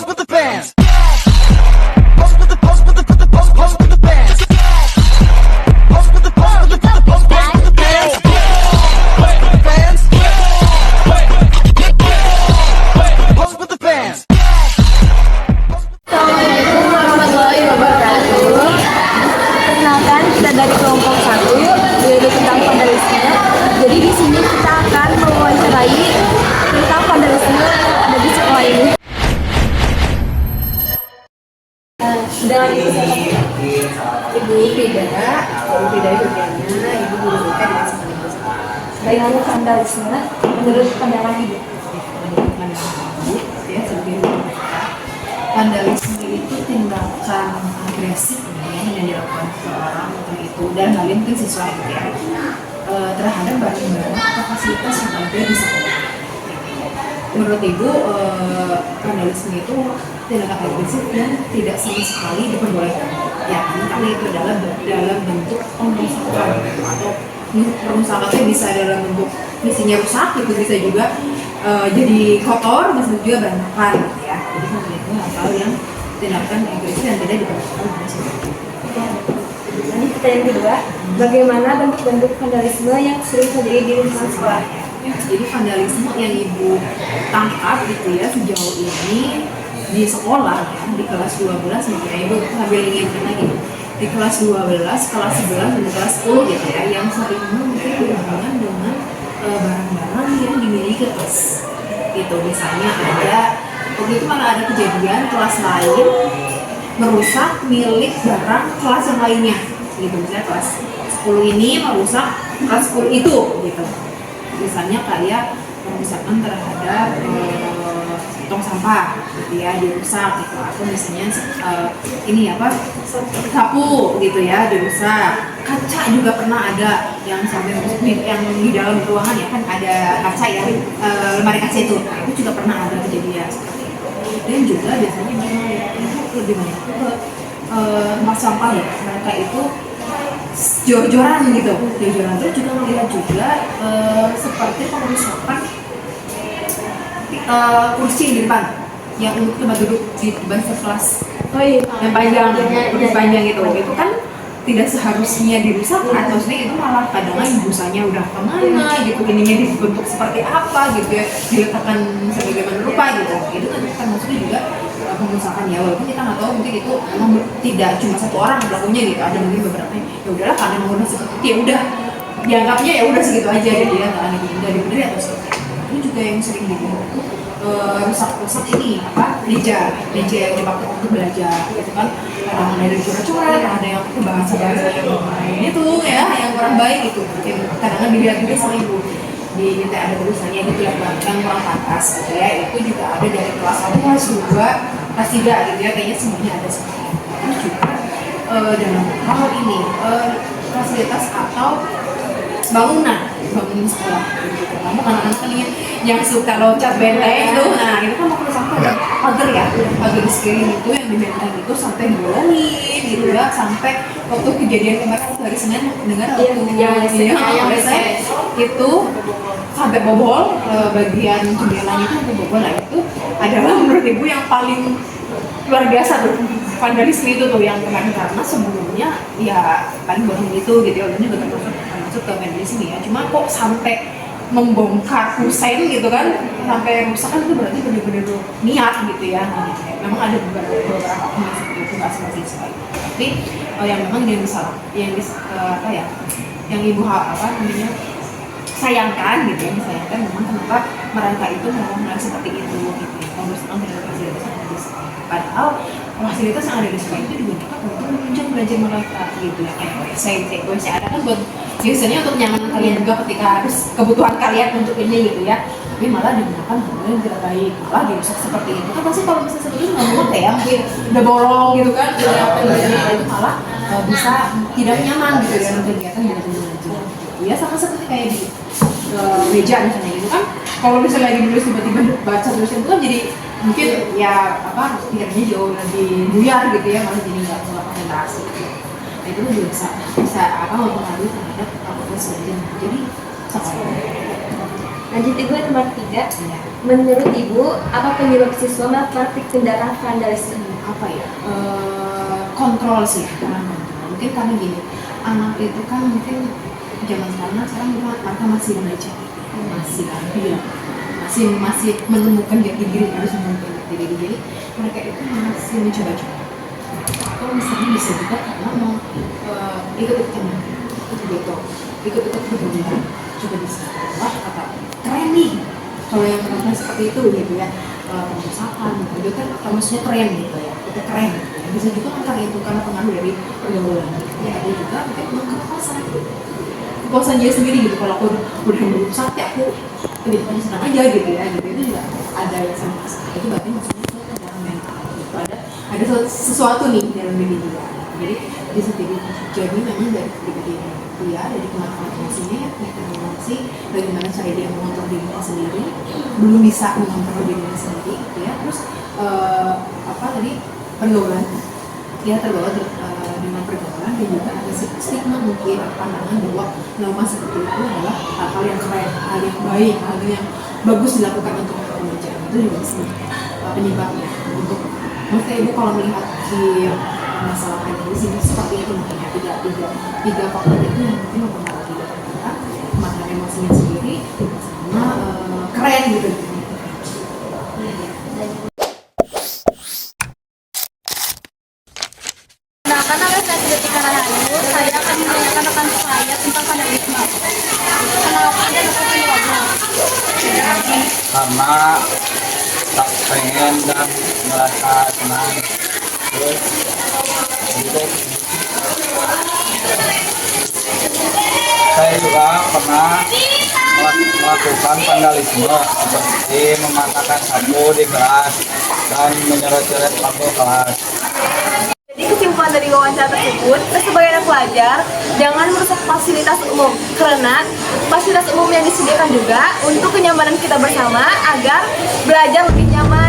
with the bands. Pose with the pose with the put the pose with the bands. Pose with the pose with the put the pose with the bands. Pose with the bands. Pose with the bands. Assalamualaikum warahmatullahi wabarakatuh. Perkenalkan, kita dari kelompok 1 yaitu tentang vandalisme. Jadi di sini kita akan mewawancarai tentang vandalisme yang ada di sekolah ini. Dan Ibu Fida Hurdiana, Ibu Guru BK di kelas 9. Dengan vandalisme menurut pandangan Ibu. Vandalisme itu tindakan agresif yang dilakukan seseorang entah itu dan hal ini mungkin siswa gitu ya terhadap barang-barang atau fasilitas yang ada di sekolah. Menurut Ibu, vandalisme itu tindakan agresif yang tidak sama sekali diperbolehkan. Ya, karena itu adalah dalam bentuk pengrusakan atau perusakannya bisa dalam bentuk isinya rusak, itu bisa juga jadi kotor, bisa juga berantakan gitu ya. Jadi itu hal yang tindakan agresif yang tidak diperbolehkan di masyarakat. Nanti pertanyaan kedua, bagaimana bentuk-bentuk vandalisme yang sering terjadi di lingkungan sekolah? Jadi vandalisme yang Ibu tangkap gitu ya sejauh ini di sekolah ya, di kelas 12 mungkin Ibu sambil ingatkan lagi di kelas 12, kelas 11, dan kelas 10 gitu ya, yang sering mungkin berhubungan dengan barang-barang yang dimiliki kelas gitu. Misalnya waktu itu malah ada kejadian kelas lain merusak milik barang kelas yang lainnya gitu. Misalnya kelas 10 ini merusak kelas 10 itu gitu. Misalnya kayak perusakan terhadap tong sampah gitu ya, dirusak gitu, atau misalnya sapu gitu ya dirusak. Kaca juga pernah ada yang sampai yang di dalam ruangan ya kan ada kaca ya, lemari kaca itu juga pernah ada kejadian seperti itu. Dan juga biasanya lebih banyak ke tempat sampah ya, mereka itu jor-joran gitu. Jor-joran itu juga melihat juga seperti pengerusakan kursi di depan yang untuk tempat duduk di bangku kelas. Oh iya, yang panjang, kursi panjang itu kan tidak seharusnya dirusak, atau sebenarnya itu malah kadang-kadang busanya udah kemana gitu, ininya dibentuk seperti apa gitu ya, diletakkan sebagaimana rupa gitu. Itu kan termasuk juga pengusahaan ya, walaupun kita nggak tahu mungkin itu memang tidak cuma satu orang pelakunya gitu, ada mungkin beberapa ya udahlah karena memang udah seperti ya udah dianggapnya ya udah segitu aja gitu ya, nggak ada udah dibenerin atau seperti itu. Ini juga yang sering dibuat rusak-rusak ini meja yang dipakai untuk belajar gitu kan, kadang ada coret-coret, ada yang bahasa-bahasa yang itu ya yang kurang baik gitu, yang kadang-kadang dilihat juga sama Ibu diminta ada tulisannya gitu yang kurang pantas gitu ya. Itu juga ada dari kelas 1, kelas 2, kelas 3 gitu ya, kayaknya semuanya ada seperti itu. Terus juga dalam hal ini fasilitas atau bangunan sekolah gitu. Kamu anak-anak kan yang suka loncat benteng itu, nah itu kan mau kerusakan ada pagar ya, pagar di sekeliling itu yang di benteng itu sampai bolongin gitu ya, sampai waktu kejadian kemarin waktu hari Senin dengar waktu saya itu sampai bobol bagian jendelanya itu sampai bobol. Nah itu adalah menurut Ibu yang paling luar biasa tuh vandalisme itu tuh yang kemarin, karena sebelumnya ya paling bolong itu gitu ya, udah juga termasuk ke vandalisme ya, cuma kok sampai membongkar kusen gitu kan sampai rusak kan, itu berarti benar-benar niat gitu ya. Memang ada beberapa seperti itu nggak semua sekali, tapi yang memang yang yang Ibu sayangkan gitu ya, disayangkan memang kenapa mereka itu memang seperti itu gitu ya, merusak dengan fasilitas yang ada di sekolah. Padahal fasilitas yang ada di sekolah itu digunakan untuk menunjang belajar mereka gitu ya, kayak WC ada kan buat biasanya untuk kenyamanan kalian juga ketika harus kebutuhan kalian untuk ini gitu ya, tapi malah digunakan hal yang tidak baik, malah dirusak seperti itu kan. Pasti kalau misalnya seperti itu nggak muat ya, mungkin udah bolong gitu kan, itu malah bisa tidak nyaman gitu ya dalam kegiatan belajar mengajar ya. Sama seperti kayak di meja misalnya gitu kan, kalau misalnya lagi nulis tiba-tiba baca tulisan itu kan jadi mungkin ya pikirnya jauh lebih buyar gitu ya, malah jadi nggak konsentrasi gitu. Nah itu juga bisa mempengaruhi terhadap proses belajar. Jadi Lanjut Ibu nomor 3. Menurut Ibu, apa penyebab siswa mempraktik tindakan vandalisme? Apa ya? Kontrol sih, karena kontrol. Mungkin karena gini, anak itu kan mungkin zaman sekarang mereka masih remaja, masih labil, masih menemukan jati diri, harus menemukan jati diri. Jadi mereka itu masih mencoba-coba. Atau misalnya bisa juga karena mau ikut-ikutan gitu, ikut-ikut pergaulan, coba bisa wah kata keren nih. Kalau yang teman-teman seperti itu gitu ya, pengusahaan itu kan maksudnya keren gitu ya, itu keren gitu ya. Bisa juga kan karena itu karena pengaruh dari pergaulan ya, ada juga mungkin kepuasan dia sendiri gitu. Kalau aku udah berusaha ya aku kehidupannya senang aja gitu ya, gitu itu juga ada yang sama itu berarti maksudnya itu kan dalam mental gitu, ada sesuatu nih dalam diri juga. Jadi bisa jadi memang dari pribadi dia, dari kemampuan emosinya, emosi, bagaimana cara dia mengontrol dirinya sendiri, belum bisa mengontrol dirinya sendiri gitu ya. Terus apa tadi, pergaulan ya, terbawa dengan pergaulan, dan juga ada stigma mungkin pandangan bahwa norma seperti itu adalah hal yang keren, hal yang baik, hal yang bagus dilakukan untuk remaja. Itu juga sih penyebabnya. Untuk maksudnya Ibu kalau melihat di masalah ini seperti itu mungkin ya, tiga faktor itu yang mungkin mempengaruhi kita, kemampuan emosinya sendiri sama keren gitu. Nah, karena saya tidak Rahayu, saya akan menanyakan rekan saya tentang vandalisme. Kenapa dan apa penyebabnya? Karena tak pengen dan merasa senang, terus gitu. Saya juga pernah melakukan vandalisme seperti mematahkan sapu di kelas dan menyeret-nyeret lampu kelas. Jadi kesimpulan dari wawancara tersebut, sebagai anak pelajar, jangan merusak fasilitas umum, karena fasilitas umum yang disediakan juga untuk kenyamanan kita bersama agar belajar lebih nyaman.